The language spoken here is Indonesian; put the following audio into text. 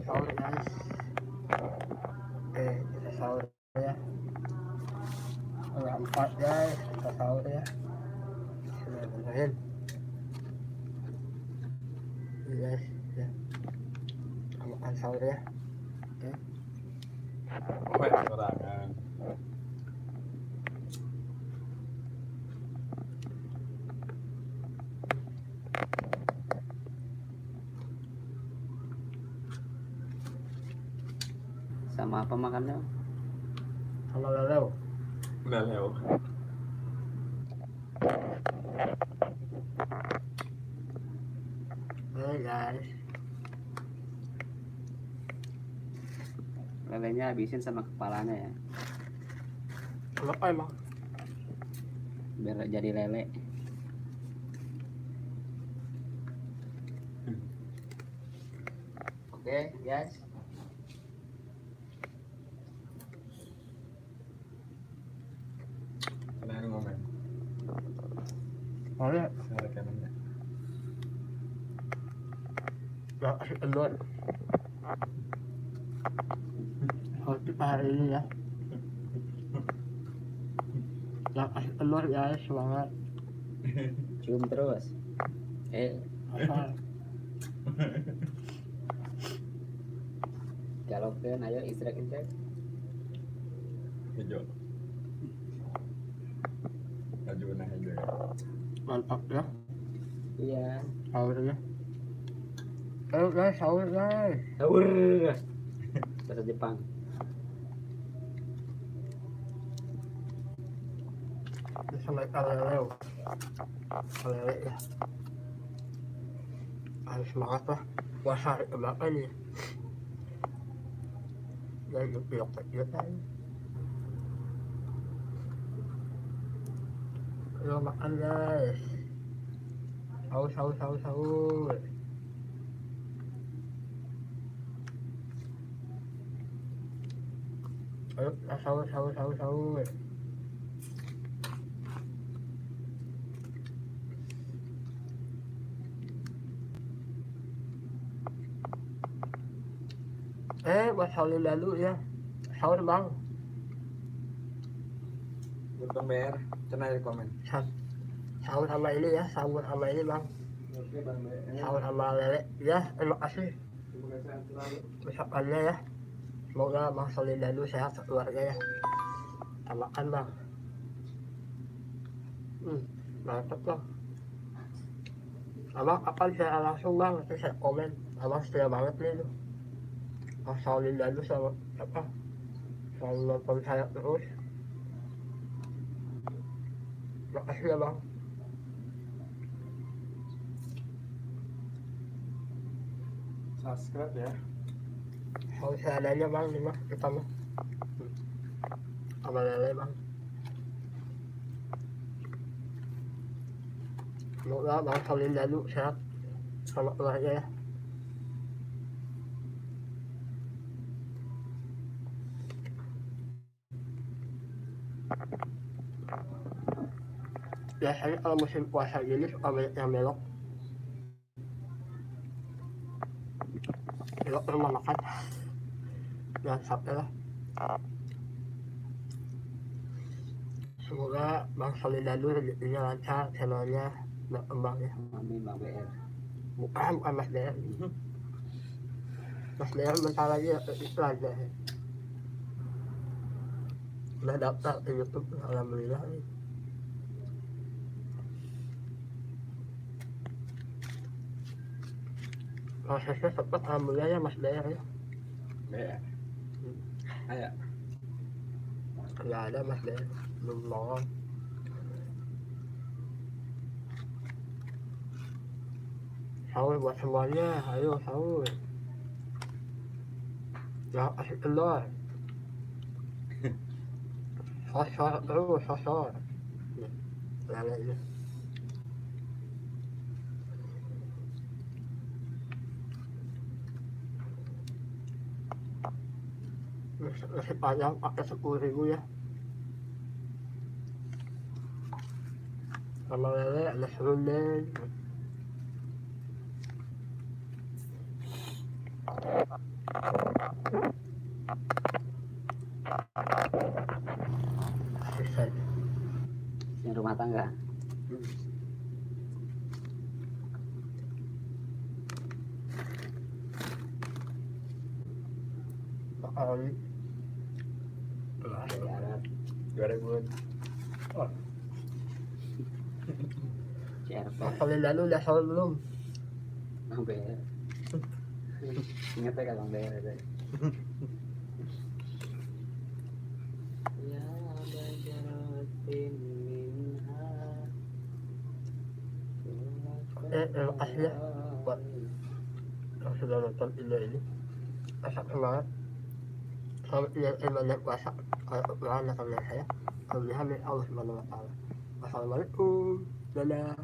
sahur guys. Kita sahur ya. Setengah 4 guys, kita sahur ya. Sudah benerin. Ini guys, ya. Makan sahur ya. Oke. Kekurangan. Sama apa makannya? Sama lelew. Udah lewat. Guys. Lelenya habisin sama kepalanya ya, Kenapa emang? biar jadi lele. Oke guys. Ada momen. Oh ya, Saya kanannya. gak kasih telur. Hoti hari ini ya. Gak kasih telur guys, semangat. Cium terus. Apa? Galokin ayo istirahat. Hijau. Baju nah hijau. Mantap ya. Iya. Sahur ya. Ayo guys, sahur guys. Sahur. Bahasa Jepang. Bisa naik kalelew. Kalele ya. Harus semangat lah. Puasa hari keberapa nih? Jangan yuk kecil kan. Ayo makan guys. Sahur. Ayo sahur. Buat sahur lalu ya. Sahur bang. Bukan bayar. Cenah di komen. Sahur sama ini ya. Sahur sama ini bang. Oke bang. Sahur sama lele. Ya, terima kasih. Terima kasih selalu. Ucapannya ya. Semoga bang Solid lalu sehat keluarga ya. Kita makan bang. Mantap bang. Abang kapan saya langsung bang, nanti saya komen. Abang setia banget nih tuh. Bang Solid lalu sama apa? Selalu nonton saya terus. Makasih ya bang. Subscribe ya. Kalau seadanya bang, nih mah kita mah. Sama lele bang. Semoga bang Solid lalu sehat sama keluarga ya. Biasanya kalau musim puasa gini suka banyak yang belok. Belok rumah makan. Jangan sampai lah. Semoga bang Solid lalu rezekinya lancar, channelnya berkembang ya. Amin Bang BR. Bukan Mas DR. Mas DR bentar lagi iklan ya. Udah daftar ke YouTube, alhamdulillah. Prosesnya cepat, alhamdulillah ya Mas DR ya. BR. Ayo. Nggak ada Mas DR, belum nongol. Sahur buat semuanya, ayo sahur. Jangan kasih telur. Sosor terus, sosor. Lelenya. Nasi panjang pakai 10.000 ya. Sama lele ada serundeng. Asisten. Asisten rumah tangga. MAKAN. Dari Arab. 2000. Oh, CRP. Kali lalu udah sahur belum? Bang BR. Ingat ya Bang BR itu. Ya bajaratin minha. Terima kasih ya buat yang sudah nonton video ini. Asal semangat. Selamat menjalankan banyak puasa. Kalau kekurangan akan saya. Alhamdulillah Allah SWT. Wassalamualaikum. Dadah.